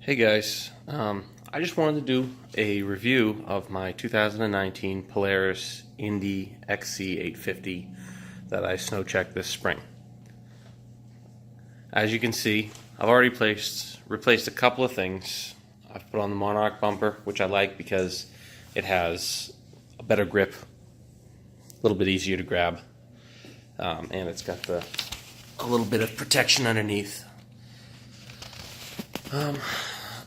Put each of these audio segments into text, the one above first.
Hey guys, I just wanted to do a review of my 2019 Polaris Indy XC 850 that I snow checked this spring. As you can see, I've already replaced a couple of things. I've put on the Monarch bumper, which I like because it has a better grip, a little bit easier to grab, and it's got a little bit of protection underneath.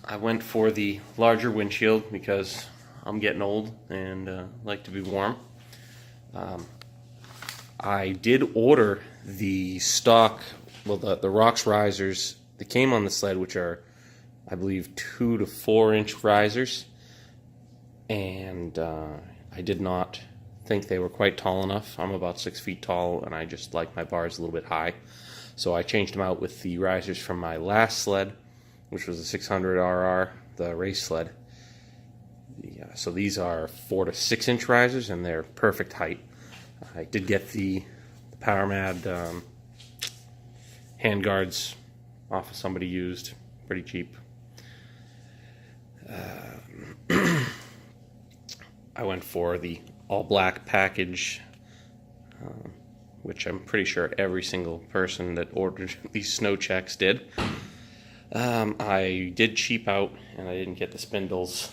I went for the larger windshield because I'm getting old and like to be warm. I did order the stock, the rocks risers that came on the sled, which are, I believe, 2 to 4 inch risers, and I did not think they were quite tall enough. I'm about 6 feet tall, and I just like my bars a little bit high, so I changed them out with the risers from my last sled, which was a 600 RR, the race sled. So these are 4 to 6 inch risers, and they're perfect height. I did get the PowerMad hand guards off of somebody used, pretty cheap. I went for the all black package, which I'm pretty sure every single person that ordered these snow checks did. I did cheap out, and I didn't get the spindles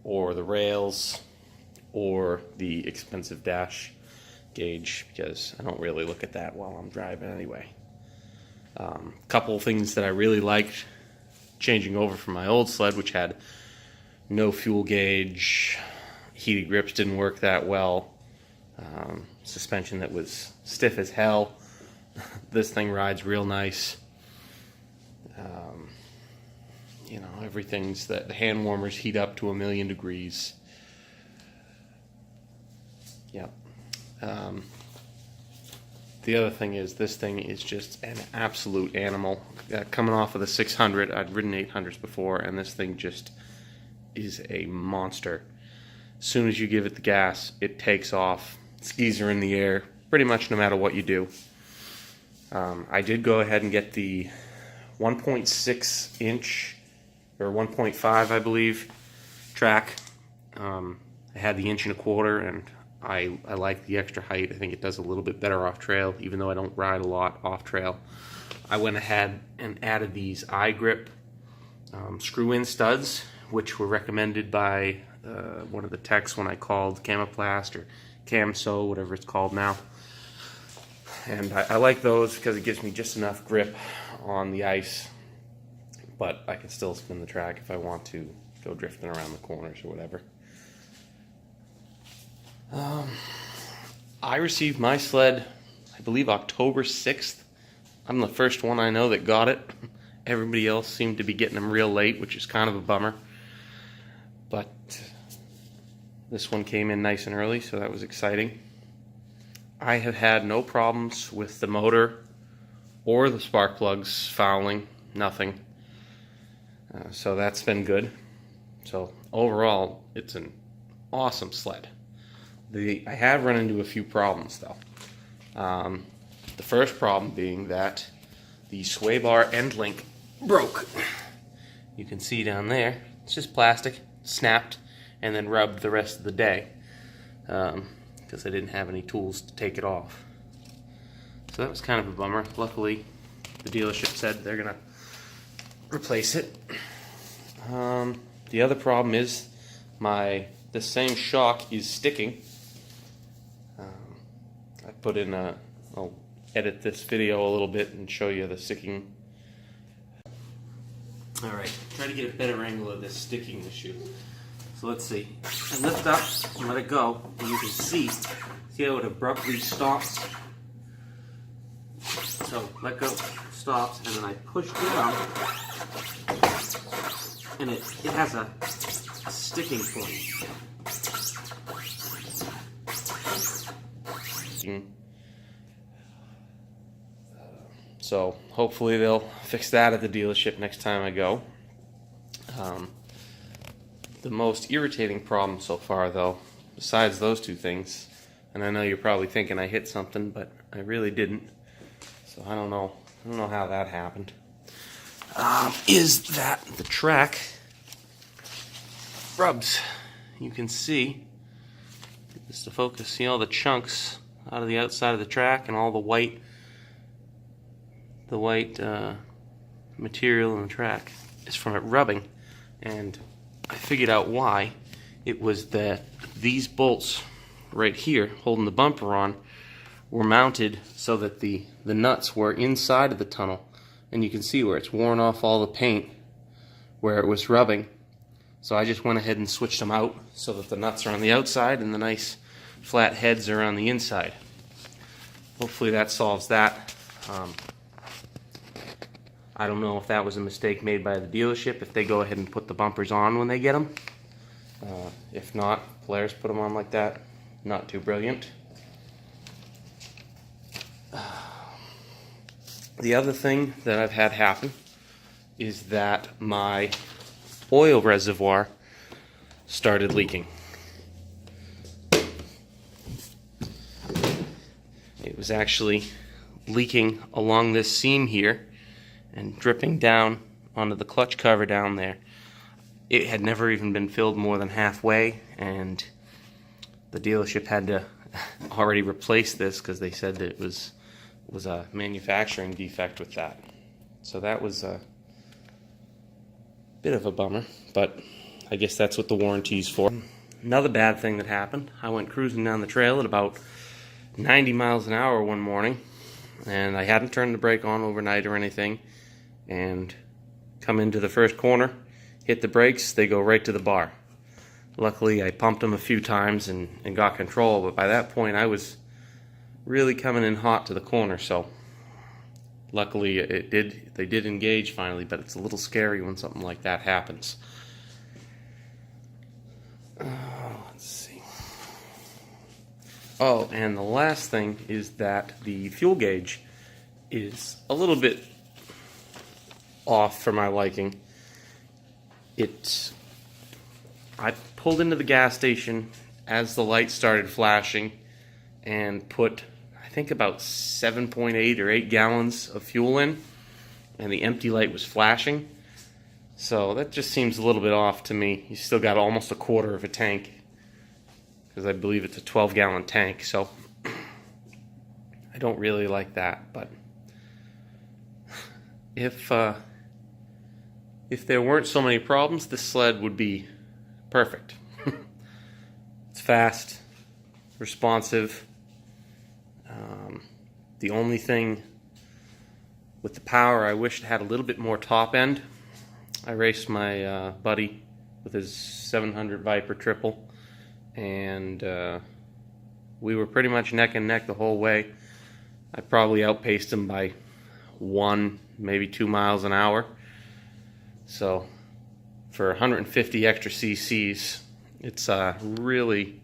or the rails or the expensive dash gauge because I don't really look at that while I'm driving anyway. Couple things that I really liked changing over from my old sled, which had no fuel gauge, heated grips didn't work that well, suspension that was stiff as hell. This thing rides real nice. You know, everything's that the hand warmers heat up to 1,000,000 degrees. Yep. The other thing is, this thing is just an absolute animal. Coming off of the 600, I'd ridden 800s before, and this thing just is a monster. As soon as you give it the gas, it takes off. Skis are in the air, pretty much no matter what you do. I did go ahead and get the 1.6 inch or 1.5, I believe, track. I had the 1.25 inch, and I like the extra height. I think it does a little bit better off trail, even though I don't ride a lot off trail. I went ahead and added these iGrip screw-in studs, which were recommended by one of the techs when I called Camoplast or Camso, whatever it's called now. And I like those because it gives me just enough grip on the ice, but I can still spin the track if I want to go drifting around the corners or whatever. I received my sled, I believe, October 6th. I'm the first one I know that got it. Everybody else seemed to be getting them real late, which is kind of a bummer. But this one came in nice and early, so that was exciting. I have had no problems with the motor or the spark plugs fouling, nothing. So that's been good. So overall, it's an awesome sled. I have run into a few problems though. The first problem being that the sway bar end link broke. You can see down there, it's just plastic, snapped, and then rubbed the rest of the day. Because I didn't have any tools to take it off. So that was kind of a bummer. Luckily, the dealership said they're going to replace it. The other problem is the same shock is sticking. I put in I'll edit this video a little bit and show you the sticking. Alright, try to get a better angle of this sticking issue. So let's see. I lift up and let it go, and you can see how it abruptly stops. So let go, stops, and then I push down, and it has a sticking point. So hopefully they'll fix that at the dealership next time I go. The most irritating problem so far, though, besides those two things, and I know you're probably thinking I hit something, but I really didn't. So I don't know how that happened. is that the track rubs. You can see, get this to focus, see all the chunks out of the outside of the track and all the white material in the track is from it rubbing. And I figured out why. It was that these bolts right here holding the bumper on were mounted so that the nuts were inside of the tunnel, and you can see where it's worn off all the paint where it was rubbing. So I just went ahead and switched them out so that the nuts are on the outside and the nice flat heads are on the inside. Hopefully that solves that. I don't know if that was a mistake made by the dealership, if they go ahead and put the bumpers on when they get them. If not, Polaris put them on like that. Not too brilliant. The other thing that I've had happen is that my oil reservoir started leaking. It was actually leaking along this seam here and dripping down onto the clutch cover down there. It had never even been filled more than halfway, and the dealership had to already replace this because they said that it was a manufacturing defect with that. So that was a bit of a bummer, but I guess that's what the warranty's for. Another bad thing that happened, I went cruising down the trail at about 90 miles an hour one morning, and I hadn't turned the brake on overnight or anything, and come into the first corner, hit the brakes, they go right to the bar. Luckily I pumped them a few times and got control, but by that point I was really coming in hot to the corner, so luckily they did engage finally, but it's a little scary when something like that happens. Let's see. Oh, and the last thing is that the fuel gauge is a little bit off for my liking. I pulled into the gas station as the light started flashing and put, I think, about 7.8 or 8 gallons of fuel in, and the empty light was flashing. So that just seems a little bit off to me. You still got almost a quarter of a tank, because I believe it's a 12-gallon tank, so I don't really like that. But if there weren't so many problems, this sled would be perfect. It's fast, responsive. The only thing with the power, I wish it had a little bit more top end. I raced my buddy with his 700 Viper triple, and we were pretty much neck and neck the whole way. I probably outpaced him by 1, maybe 2 miles an hour. So for 150 extra cc's, it's really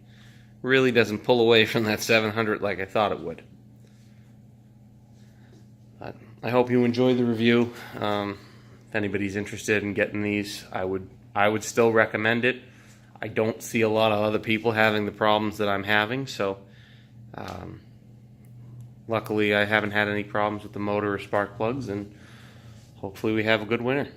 doesn't pull away from that 700 like I thought it would. But I hope you enjoyed the review. If anybody's interested in getting these, I would still recommend it. I don't see a lot of other people having the problems that I'm having, so luckily I haven't had any problems with the motor or spark plugs, and hopefully we have a good winter.